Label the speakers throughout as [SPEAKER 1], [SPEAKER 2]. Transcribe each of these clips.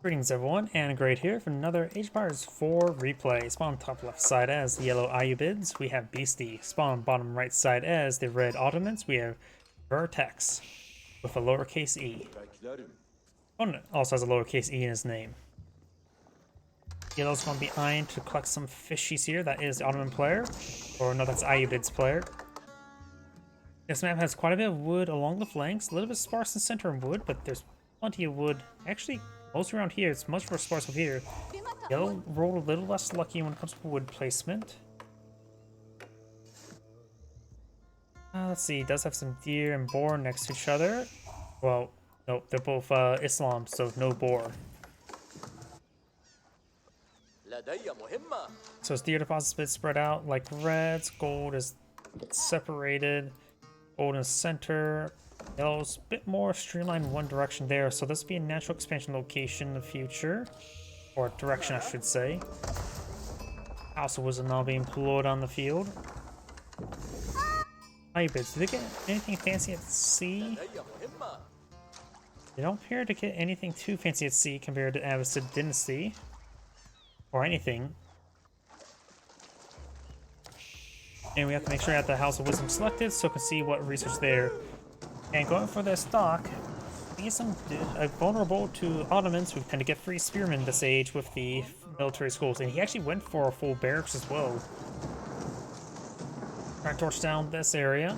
[SPEAKER 1] Greetings everyone, and Great here for another Age of Empires 4 replay. Spawn top left side as the yellow Ayyubids, we have Beasty. Spawn bottom right side as the red Ottomans, we have VerteX with a lowercase e. Opponent also has a lowercase e in his name. Yellow's going behind to collect some fishies here. That is the Ottoman player, or no, that's Ayyubids player. This map has quite a bit of wood along the flanks, a little bit sparse in center of wood, but there's plenty of wood. Actually, most around here, it's much more sparse over here. Yellow rolled a little less lucky when it comes to wood placement. Let's see, it does have some deer and boar next to each other. Well, no, they're both Islam, so no boar. So it's deer deposits a bit spread out like reds, gold is separated, gold in the center. Yellow's a bit more streamlined in one direction there, so this will be a natural expansion location in the future. Or direction, I should say. House of Wisdom now being deployed on the field. Ayyubids, do they get anything fancy at sea? They don't appear to get anything too fancy at sea compared to Ayyubid Dynasty. Or anything. And we have to make sure we have the House of Wisdom selected so we can see what research there. And going for their stock, these are vulnerable to Ottomans who tend to get free spearmen this age with the military schools. And he actually went for a full barracks as well. Trying to torch down this area.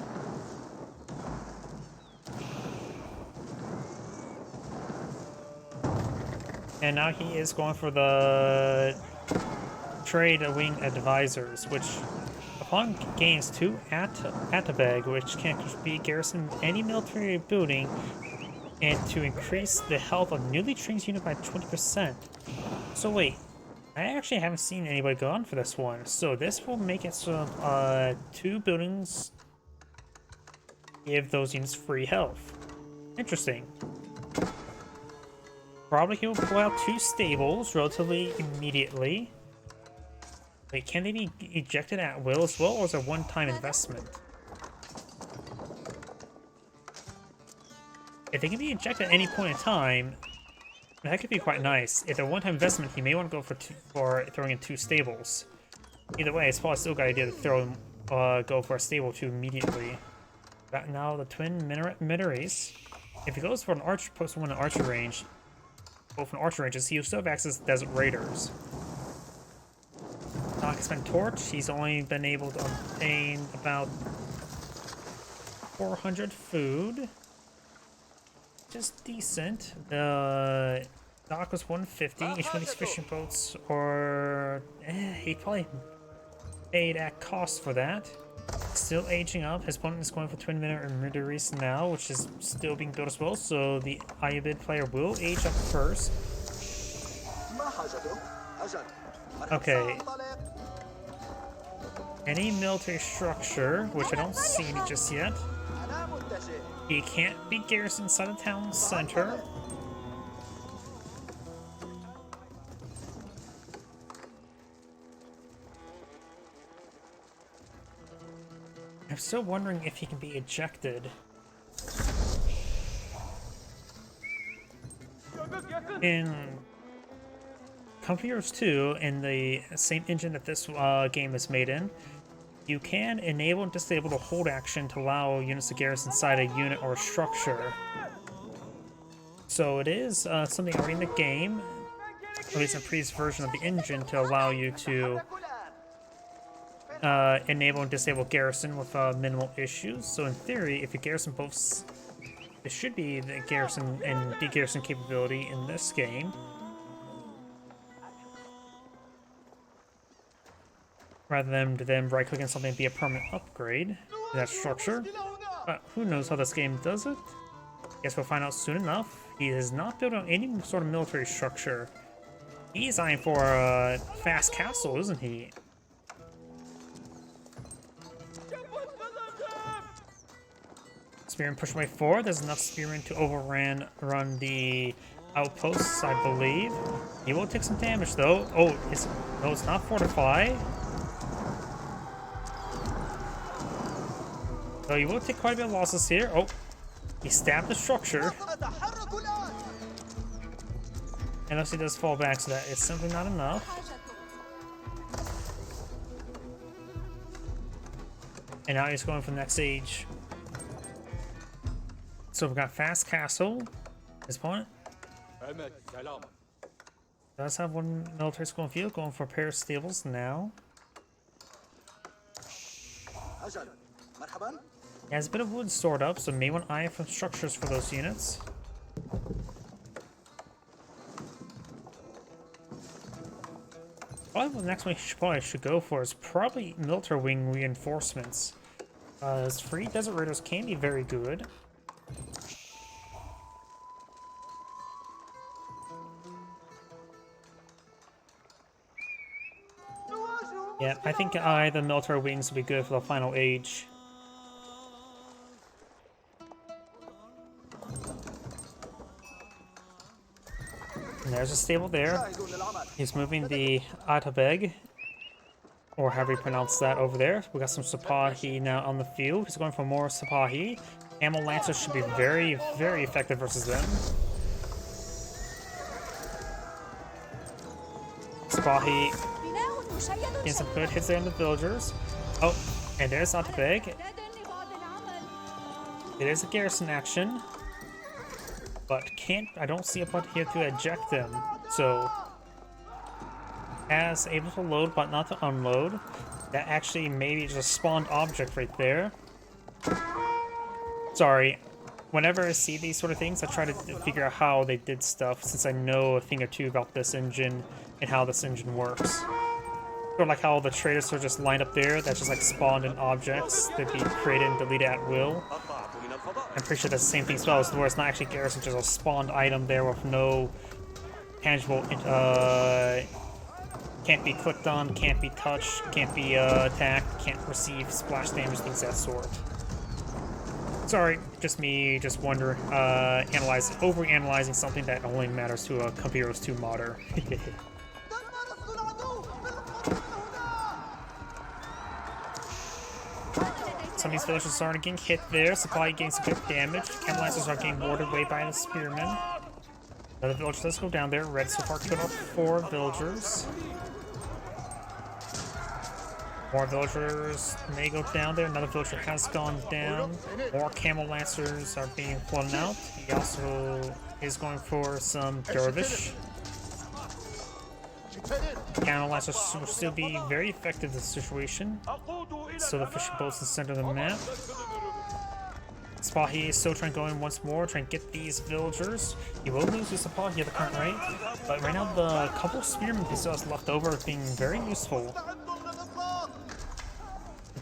[SPEAKER 1] And now he is going for the trade wing advisors, which upon gains 2 Attabeg, which can be garrison any military building, and to increase the health of newly trained unit by 20%. So wait, I actually haven't seen anybody go on for this one. So this will make it so 2 buildings give those units free health. Interesting. Probably he will pull out 2 stables relatively immediately. Wait, can they be ejected at will as well, or is it a one-time investment? If they can be ejected at any point in time, that could be quite nice. If they're a one-time investment, he may want to go for throwing in 2 stables. Either way, it's probably still a good idea to go for a stable 2 immediately. But now the twin minares. If he goes for an archer, post one in archer range, both in archer ranges, he will still have access to desert raiders. Knock's torch. He's only been able to obtain about 400 food, which is decent. The dock was 150. Each one of these fishing boats, or he probably paid at cost for that. Still aging up. His opponent is going for twin minares now, which is still being built as well. So the Ayyubid player will age up first. Okay. Any military structure, which I don't see any just yet. He can't be garrisoned inside the town center. I'm still wondering if he can be ejected. In Company Heroes 2, in the same engine that this game is made in, you can enable and disable the hold action to allow units to garrison inside a unit or a structure. So it is something already in the game, at least in a previous version of the engine, to allow you to enable and disable garrison with minimal issues. So in theory, if you garrison both, it should be the garrison and de-garrison capability in this game. Rather than them right-click on something and be a permanent upgrade to that structure. But who knows how this game does it? Guess we'll find out soon enough. He has not built on any sort of military structure. He's eyeing for a fast castle, isn't he? Spearman push way forward. There's enough spearmen to run the outposts, I believe. He will take some damage though. Oh, no, it's not fortify. So you will take quite a bit of losses here. Oh, he stabbed the structure. Unless he does fall back, so that it's simply not enough. And now he's going for the next age. So we've got Fast Castle. His opponent does have one military school and field, going for a pair of stables now. He has a bit of wood stored up, so may want to eye for structures for those units. Probably the next one he probably should go for is probably military wing reinforcements. As free desert raiders can be very good. Yeah, I think the military wings will be good for the final age. And there's a stable there. He's moving the Ayyubids, or however you pronounce that over there. We got some Sipahi now on the field. He's going for more Sipahi. Camel Lancers should be very, very effective versus them. Sipahi getting some good hits there on the villagers. Oh, and there's Ayyubids. It is a garrison action, but I don't see a button here to eject them. So, as able to load but not to unload. That actually maybe just a spawned object right there. Sorry. Whenever I see these sort of things, I try to figure out how they did stuff, since I know a thing or two about this engine and how this engine works. Sort of like how the traders are just lined up there, that's just like spawned in objects that be created and deleted at will. I'm pretty sure that's the same thing as well, where it's not actually garrison, just a spawned item there with no tangible, can't be clicked on, can't be touched, can't be attacked, can't receive splash damage, things of that sort. Sorry, just me, just overanalyzing something that only matters to a Computer's 2 modder. Some of these villagers are starting getting hit there. Supply getting some good damage. Camel Lancers are getting warded away by the spearmen. Another villager does go down there. Red so far killed off 4 villagers. More villagers may go down there. Another villager has gone down. More Camel Lancers are being flown out. He also is going for some Dervish. Camel Lancers will still be very effective in this situation. So the fishing boat's in the center of the map. Sipahi is still trying to go in once more, trying to get these villagers. He will lose his Sipahi at the current rate, but right now the couple of spearmen he still has left over are being very useful.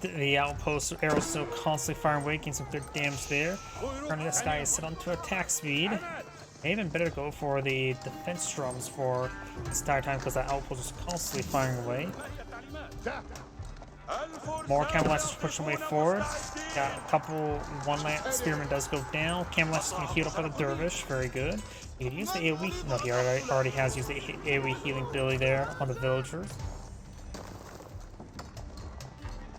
[SPEAKER 1] The outpost arrows still constantly firing away, getting some good damage there. Currently this guy is set on to attack speed. Maybe even better to go for the defense drums for this entire time, because that outpost is constantly firing away. More Camel Lancers pushing way forward. Got a couple, one spearman does go down. Camel Lancers can heal up by the Dervish, very good. You can use the AoE, no, he already has used the AoE healing ability there on the villagers.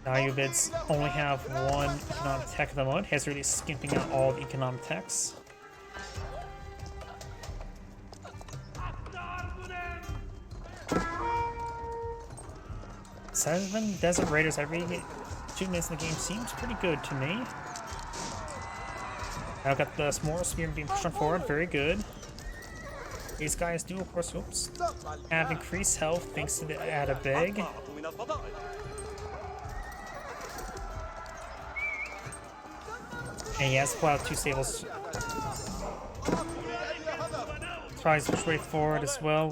[SPEAKER 1] Ayyubids only have one economic tech at the moment. He's really skimping out all the economic techs. 7 Desert Raiders every 2 minutes in the game seems pretty good to me. Now I've got the small spearman being pushed on forward, very good. These guys do, of course, have increased health thanks to the Ayyubids. And he has to pull out 2 stables. Tries to push way forward as well.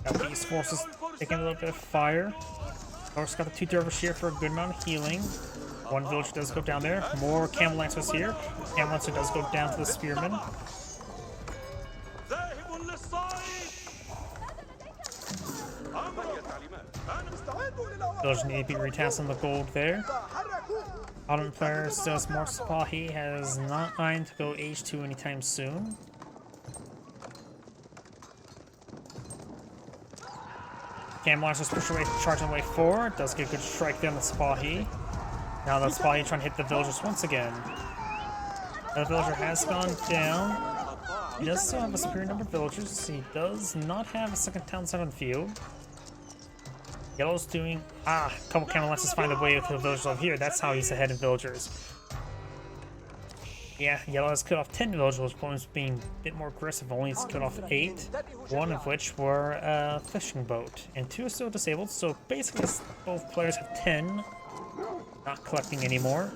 [SPEAKER 1] Got these forces taking a little bit of fire. Of course, got the 2 Dervish here for a good amount of healing. 1 villager does go down there. More Camel Lancers here. Camel Lancer does go down to the spearman. Villagers need to be retasked on the gold there. Ottoman player still has more Sipahi, has not mind to go H2 anytime soon. Camel Lancers push away, charging away forward. Does get a good strike there on the Sipahi. Now the Sipahi trying to hit the villagers once again. The villager has gone down. He does still have a superior number of villagers. He does not have a second town side on the field. Yellow's doing... a couple camel lances find a way with the villagers over here. That's how he's ahead in villagers. Yeah, Yellow has cut off 10 villagers, Opponent's being a bit more aggressive, only has cut off 8, one of which were a fishing boat, and 2 are still disabled, so basically both players have 10, not collecting anymore.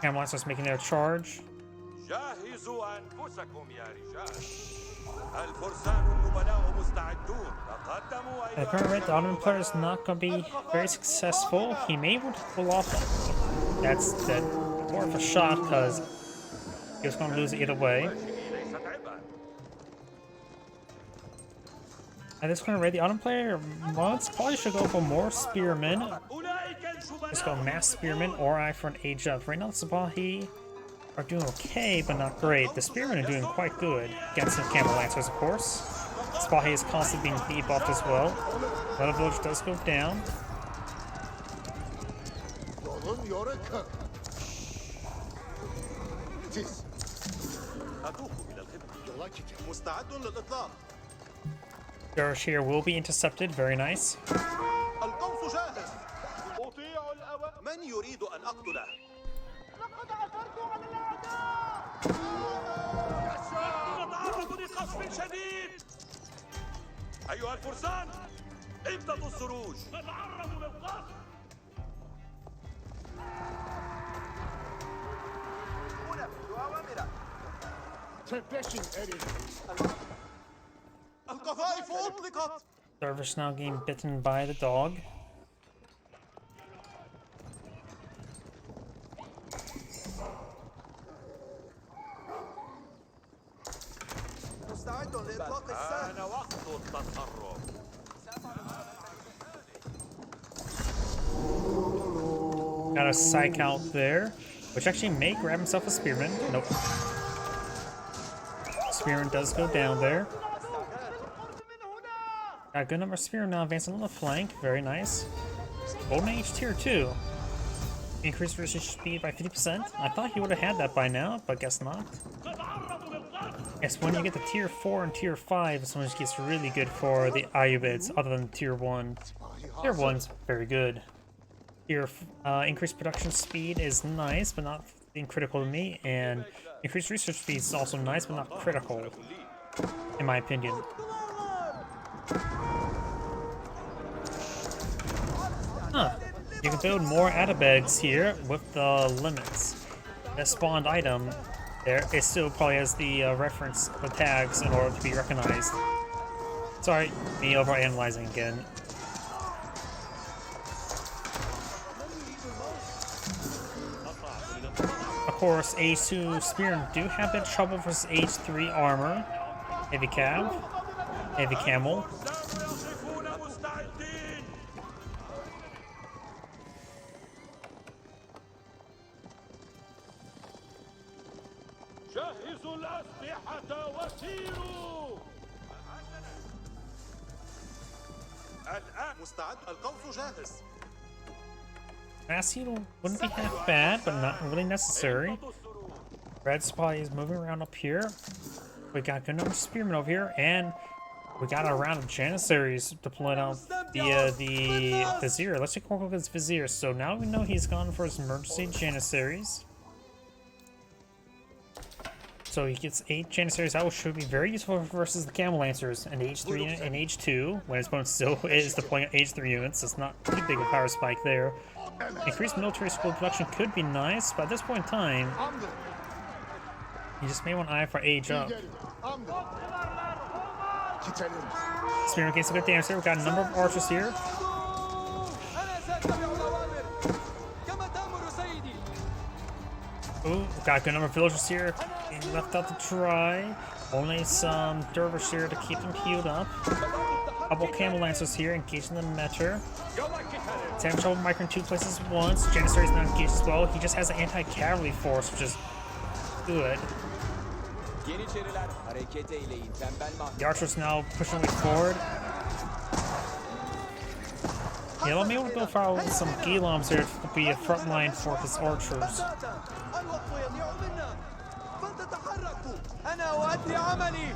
[SPEAKER 1] Camel Lancers making their charge. At the current rate, the Ottoman player is not going to be very successful. He may want to pull off. That's more of a shot because he was going to lose it either way. At this current rate, the Ottoman player probably should go for more spearmen. Just go mass spearmen or eye for an age up. Right now, the Sabahi are doing okay, but not great. The spearmen are doing quite good against the camel lancers, of course. Sabahi is constantly being debuffed as well. Another village does go down. Dervish here will be intercepted. Very nice.
[SPEAKER 2] أيها الفرسان ابتدوا السروج تعرضوا للقصف أنفذوا أوامر القذائف أطلقت.
[SPEAKER 1] Dervish now getting bitten by the dog.
[SPEAKER 2] مستعد لإطلاق السهم. آن وقت التطرف.
[SPEAKER 1] Got a psych out there, which actually may grab himself a spearman. Nope. Spearman does go down there. Got a good number of spearmen now advancing on the flank. Very nice. Golden Age tier 2. Increased resistance speed by 50%. I thought he would have had that by now, but guess not. Yes, when you get to tier 4 and tier 5, it's when it gets really good for the Ayyubids, other than tier 1. Tier 1's very good. Tier increased production speed is nice, but not critical to me, and increased research speed is also nice, but not critical, in my opinion. Huh. You can build more Ayyubids here with the limits. The spawned item there, it still probably has the reference, the tags, in order to be recognized. Sorry, me overanalyzing again. Of course, Age2 Spearmen do have a bit of trouble versus Age3 armor. Heavy Cav, Heavy Camel. Mass heal wouldn't be half bad, but not really necessary. Red Spy is moving around up here. We got a good number of spearmen over here, and we got a round of Janissaries deployed out the Vizier. Let's take a look at his Vizier. So now we know he's gone for his emergency Janissaries. So he gets 8 Janissaries out, which should be very useful versus the Camel Lancers and Age3 and Age2, when his opponent still is deploying Age3 units. It's not too big a power spike there. Increased military school production could be nice, but at this point in time, you just may want to eye for age up. Spearman gets a good damage here. We've got a number of archers here. Ooh, got a good number of villagers here. Being left out to dry. Only some dervish here to keep them healed up. Couple camel lancers here engaging the meter. Having trouble micro in 2 places at once. Janissary is not engaged as well. He just has an anti-cavalry force, which is good. The archers now pushing way forward. Yellow may want to go for some Giloms here to be a front line for his archers.
[SPEAKER 2] يؤدي عملي.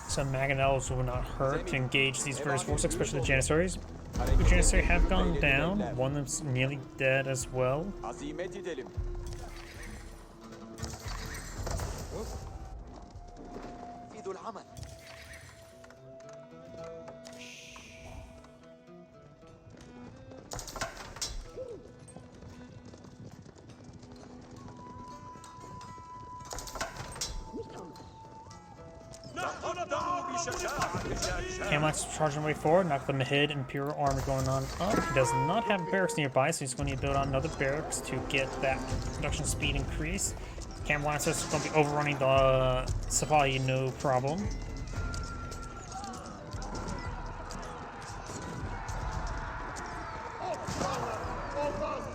[SPEAKER 1] Some mangonels will not hurt to engage these various forces, especially the Janissaries. Two Janissaries have gone down. One of them's nearly dead as well.
[SPEAKER 3] Azimet edelim.
[SPEAKER 2] في ذو العمل.
[SPEAKER 1] Camline's charging way forward, knock the mid Imperial army going on up. He does not have barracks nearby, so he's going to need to build on another barracks to get that production speed increase. Camline says he's going to be overrunning the Sipahi, no problem.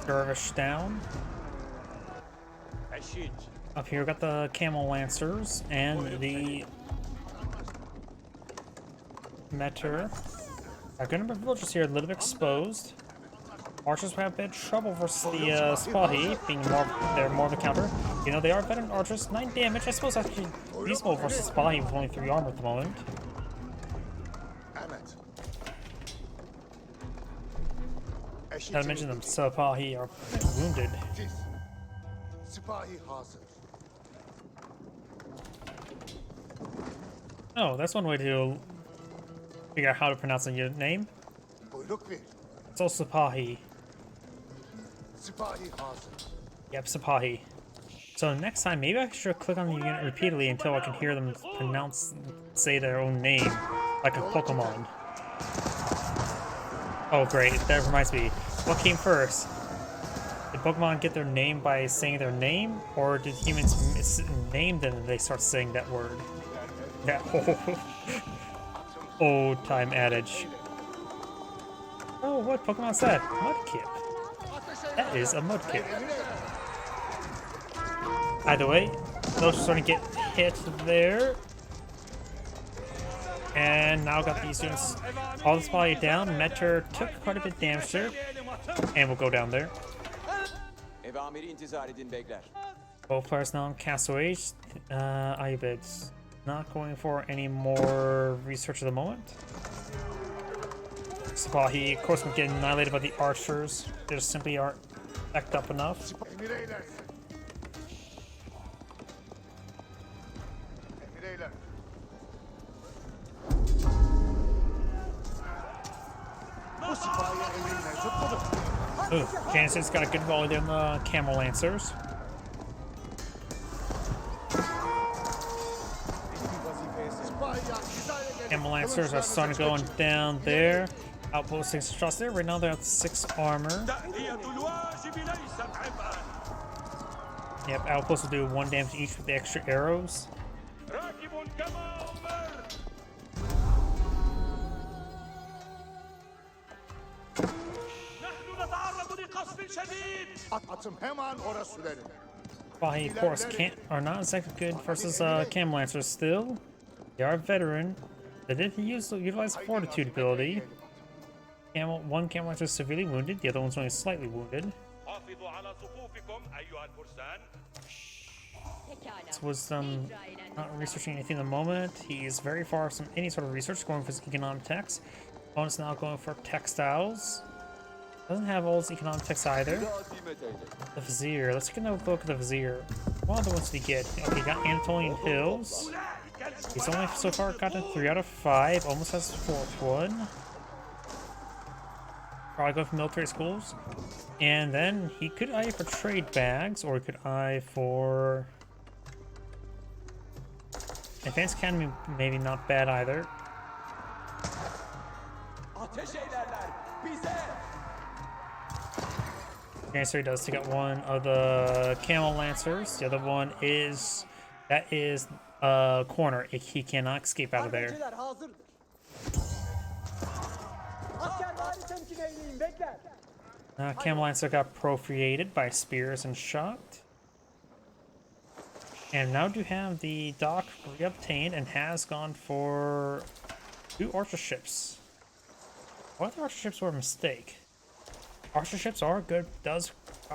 [SPEAKER 1] Dervish down. Up here, got the Camel Lancers and the Meter. A good number of villagers here, a little bit exposed. Archers have a bit of trouble versus the Sipahi, being they're more of a counter. You know, they are veteran archers, 9 damage. I suppose actually reasonable versus Sipahi with only 3 armor at the moment. Not to mention them Sipahi are wounded. Oh, that's one way to figure out how to pronounce your name. It's also Sipahi. Yep, Sipahi. So next time, maybe I should click on the unit repeatedly until I can hear them say their own name, like a Pokemon. Oh great, that reminds me. What came first? Did Pokemon get their name by saying their name, or did humans name them and they start saying that word? That whole old time adage. Oh, what Pokemon's that? Mudkip. That is a Mudkip. Either way, those are starting to get hit there. And now got these units all this body down. Meter took quite a bit of damage there. And we'll go down there. Both players now in castaways. Ayyubids. Not going for any more research at the moment. Sipahi, of course, will get annihilated by the archers. They just simply aren't backed up enough. Ooh, Janus's got a good volley there on the Camel Lancers. Camel Lancers are starting to go down there. Outpost 6 shots there. Right now they're at 6 armor. Yep, Outpost will do 1 damage each with the extra arrows. Sipahi, of course, are not exactly good versus Camel Lancers still. They are a veteran. They did utilize the Fortitude ability. One Camel Lancer is severely wounded, the other one's only slightly wounded. This was not researching anything at the moment. He is very far from any sort of research, going for his economic techs. Opponent's now going for textiles. Doesn't have all his economic techs either. The Vizier. Let's take another look at the Vizier. What other ones did he get? Okay, he got Anatolian Hills. He's only so far gotten 3 out of 5. Almost has the 4th one. Probably go for military schools. And then he could eye for trade bags, or he could eye for Advanced Academy. Maybe not bad either. Okay, so he does take out one of the Camel Lancers. The other one is a corner. He cannot escape out of there. Camel Lancer got prophiated by spears and shot. And now do have the dock reobtained and has gone for 2 archer ships. What if the archer ships were a mistake? Archer ships are good, does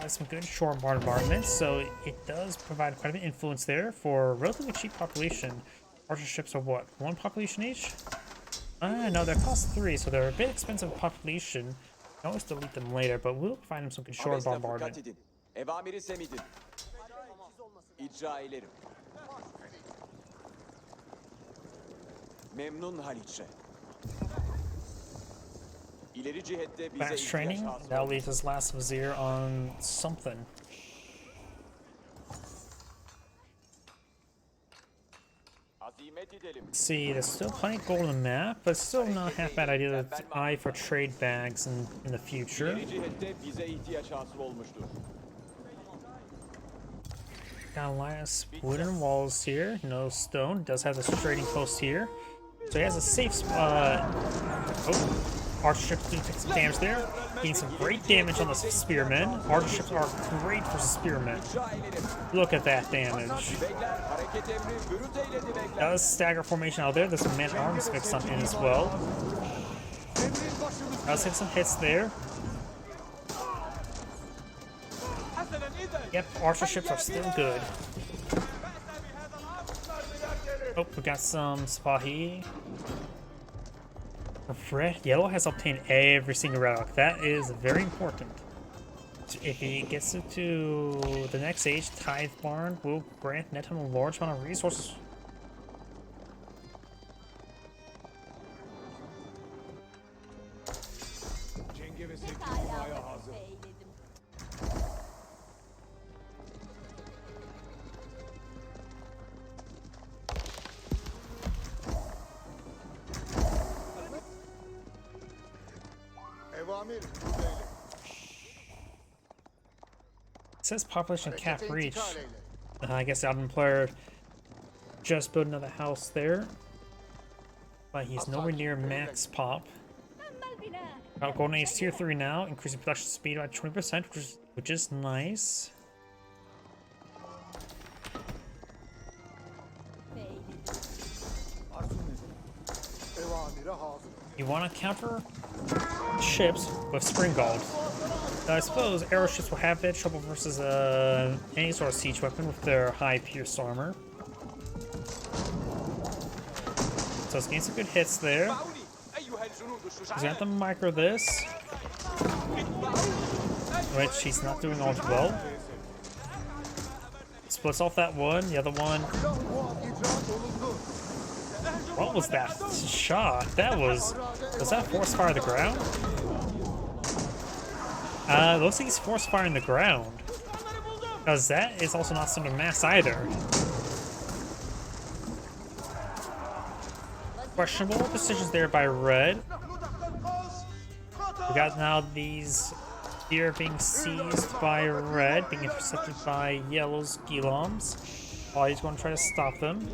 [SPEAKER 1] some good shore bombardments, so it does provide quite a bit of influence there for a relatively cheap population. Archer ships are what, 1 population each? No, they cost 3, so they're a bit expensive population. You can always delete them later, but we'll provide them some good shore bombardment.
[SPEAKER 2] Evamiri semidin. İcra ederim. Memnun Haliç'e. İleri cihette bize
[SPEAKER 1] Fast training, that'll leave his last vizier on something. See, there's still plenty of gold on the map, but still not a half bad idea to eye for trade bags in the future. Got last wooden walls here, no stone. Does have this trading post here, so he has a safe spot. Oh, archer ships do take some damage there. Getting some great damage on the spearmen. Archer ships are great for spearmen. Look at that damage. Does stagger formation out there. There's some man-at-arms mixed on in as well. Does hit some hits there. Yep, archer ships are still good. Oh, we got some Spahi. Red, yellow has obtained every single relic. That is very important. If he gets it to the next age, Tithe Barn will grant Netum a large amount of resources. It says population cap reach. I guess the Ottoman player just built another house there, but he's nowhere near max pop. Golden Age tier 3 now, increasing production speed by 20%, which is nice. You want to counter ships with spring gold. I suppose arrow ships will have that trouble versus any sort of siege weapon with their high pierce armor. So it's getting some good hits there. He's gonna have to micro this, which he's not doing all too well. Splits off that one, the other one. What was that shot? That was that force fire the ground? Looks like he's force firing the ground. Because that is also not some mass either. Questionable decisions there by red. We got now these here being seized by red, being intercepted by yellow's Giloms. While he's going to try to stop them.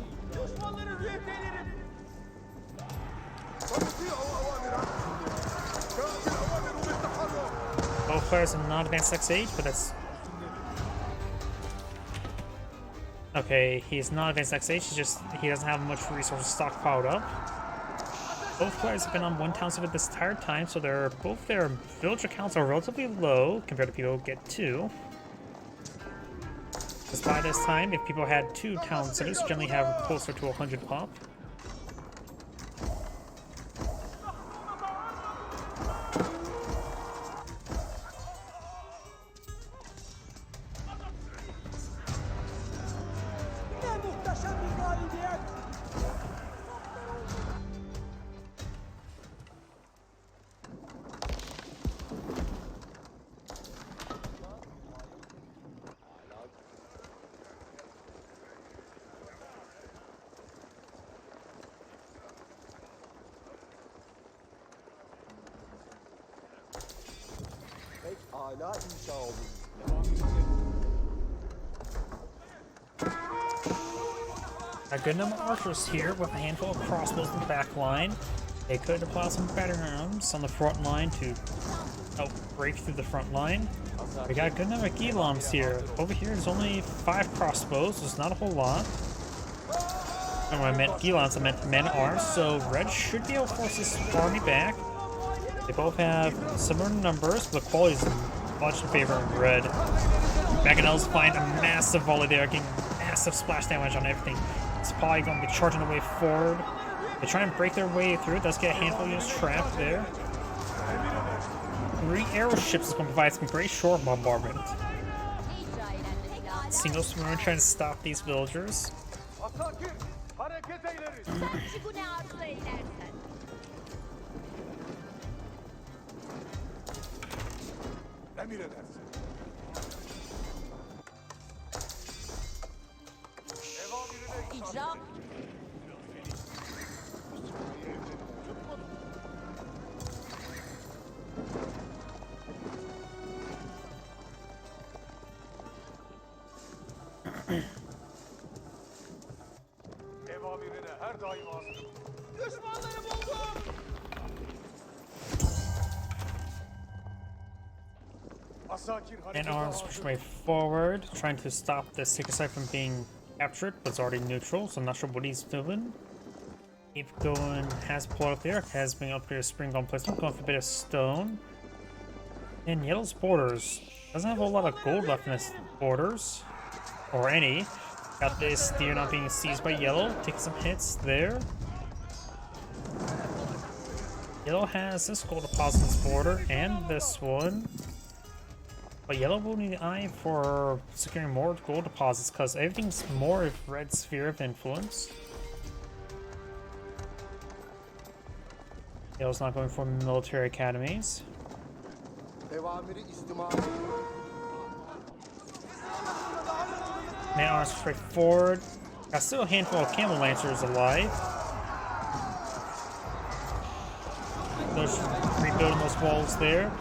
[SPEAKER 1] Both players are not advanced X age, but that's okay. He's not advanced X age. He doesn't have much resources stockpiled up. Both players have been on 1 town center this entire time, so both their villager counts are relatively low compared to people who get 2. Because by this time, if people had 2 town centers, generally have closer to 100 pop.
[SPEAKER 2] Hala inşa oldu.
[SPEAKER 1] A good number of archers here with a handful of crossbows in the back line. They could apply some battering rams on the front line to help break through the front line. We got a good number of Giloms here. Over here there's only 5 crossbows, there's not a whole lot. And when I meant Giloms, I meant men-at-arms, so red should be able to force this army back. They both have similar numbers, but the quality is much in favor of red. Mangonels find a massive volley there, getting massive splash damage on everything. It's probably going to be charging the way forward. They try and break their way through. It does get a handful of units trapped there. 3 airoships is going to provide some great short bombardment. Single swimmer trying to stop these villagers. And arms push way forward, trying to stop the Sacred Site from being captured, but it's already neutral, so I'm not sure what he's doing. Keep going, has pulled up there, has been upgraded spring gun placement, going for a bit of stone. And yellow's borders. Doesn't have a lot of gold left in his borders. Or any. Got this deer not being seized by yellow, taking some hits there. Yellow has this gold deposit in his border, and this one. But yellow will need an eye for securing more gold deposits because everything's more of red sphere of influence. Yellow's not going for military academies. Man arms straight forward. Got still a handful of camel lancers alive. Those rebuilding those walls there.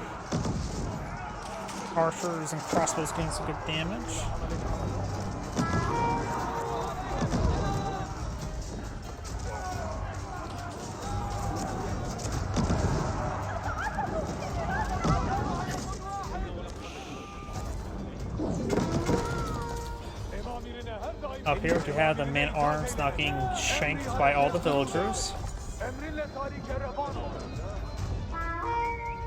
[SPEAKER 1] Archers and crossbows getting some good damage. Up here we have the man-arms not getting shanked by all the villagers.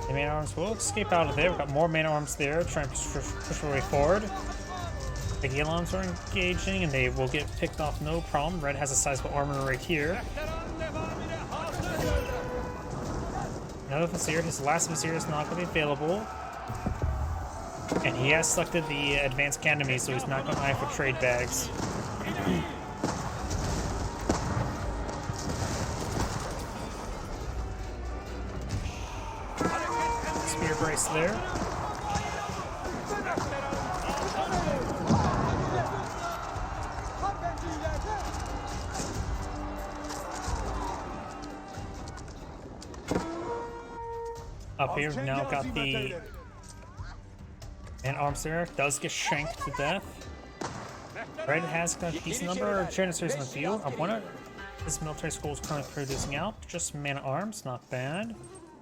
[SPEAKER 1] The man-arms will escape out of there. We've got more man-arms there trying to push their way forward. The Gilons are engaging and they will get picked off no problem. Red has a sizable armor right here. Another Vizier, his last Vizier is not going to be available. And he has selected the Advanced Academy, so he's not going to eye for trade bags. Spear brace there. Up here, we've now got the man-arms there. Does get shanked to death. Red has got a decent number of Janissaries in the field. I wonder if this military school is currently producing out. Just man-arms, not bad.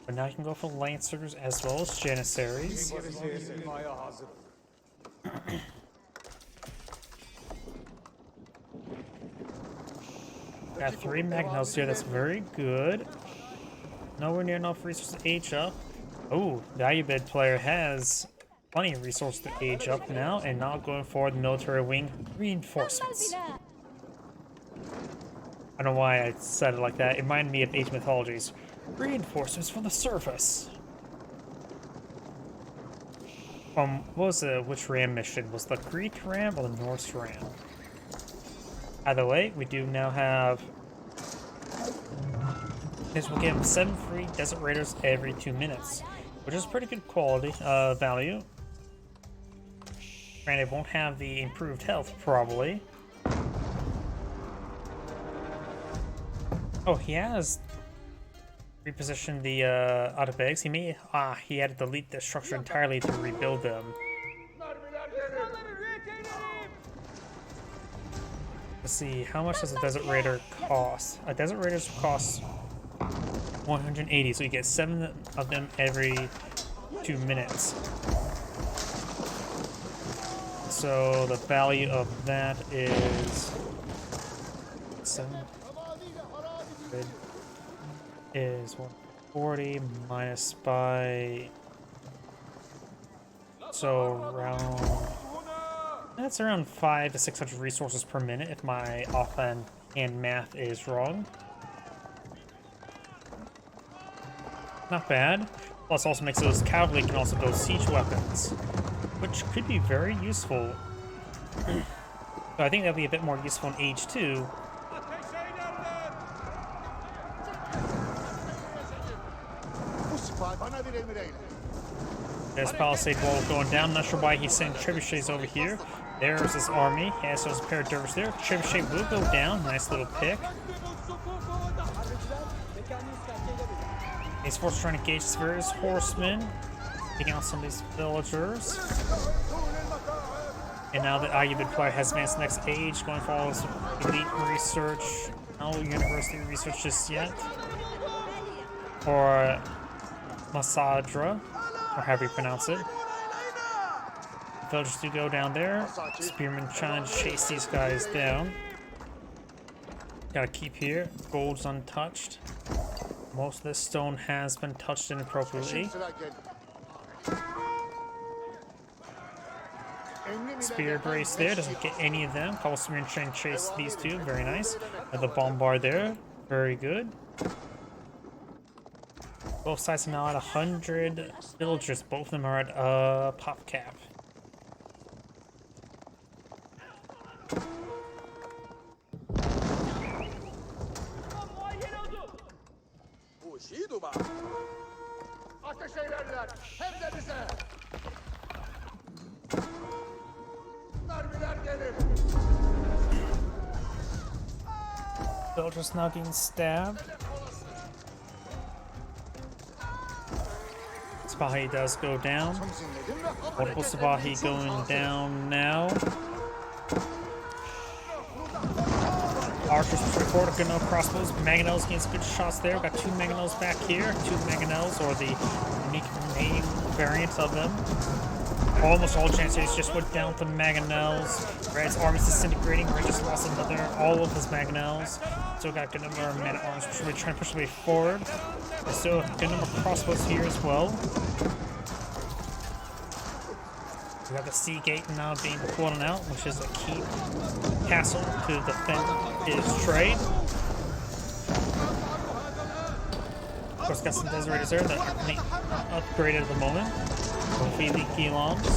[SPEAKER 1] But now you can go for Lancers as well as Janissaries. Got 3 Magnals here, that's very good. Nowhere near enough resources to age up. Oh, the Ayyubid player has plenty of resources to age up now, and now going for the military wing reinforcements. I don't know why I said it like that. It reminded me of Age Mythologies. Reinforcements from the surface. What was which ram mission? Was the Greek ram or the Norse ram? Either way, we do now have. This will give 7 free Desert Raiders every 2 minutes, which is pretty good quality value. Granted, won't have the improved health, probably. Oh, he has repositioned the Ayyubids. He may he had to delete the structure entirely to rebuild them. Let's see, how much does a Desert Raider cost? A Desert Raider costs 180, so you get 7 of them every 2 minutes. So the value of that is 7 is 140 minus by So around... That's around 500 to 600 resources per minute if my offhand and math is wrong. Not bad. Plus also makes those cavalry can also build siege weapons, which could be very useful. So I think that'll be a bit more useful in Age 2. There's Palisade Wall going down. Not sure why he's sending trebuchets over here. There's his army. He has those pair of dervishes there. Trebuchet will go down. Nice little pick. He's forced trying to engage his various horsemen, taking out some of these villagers. And now that Ayyubid player has advanced the next age, going for all his elite research. No university research just yet. Or Masadra, or however you pronounce it. Villagers do go down there. Spearmen trying to chase these guys down. Gotta keep here. Gold's untouched. Most of this stone has been touched inappropriately. Spear brace there, doesn't get any of them. Couple spearmen trying to chase these two, very nice. And the bombard there, very good. Both sides are now at 100 villagers. Both of them are at pop cap. Villagers now getting stabbed. Spahi does go down. Multiple Spahi going down now. Archers push forward, good enough crossbows. Mangonels getting some good shots there. Got 2 Mangonels back here. 2 Mangonels, or the unique name variant of them. Almost all Janissaries just went down to Mangonels. Red's army's disintegrating. Red just lost another, all of his Mangonels. Still got a good number of men at arms really trying to push their way forward. There's still a good number of crossbows here as well. We got the sea gate now being pulled out, which is a key castle to defend his trade. Of course, got some Deserators there that aren't upgraded at the moment. Hopefully the Gilams.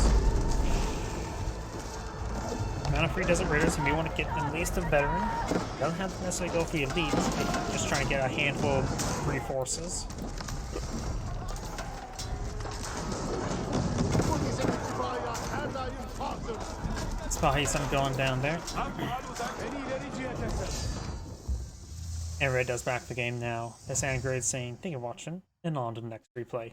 [SPEAKER 1] Amount of free Desert Raiders, you may want to get at least a veteran. Doesn't have to necessarily go for the elite, just trying to get a handful of free forces. Spahi's going down there. And Red does back the game now. That's Angrade saying, thank you for watching, and on to the next replay.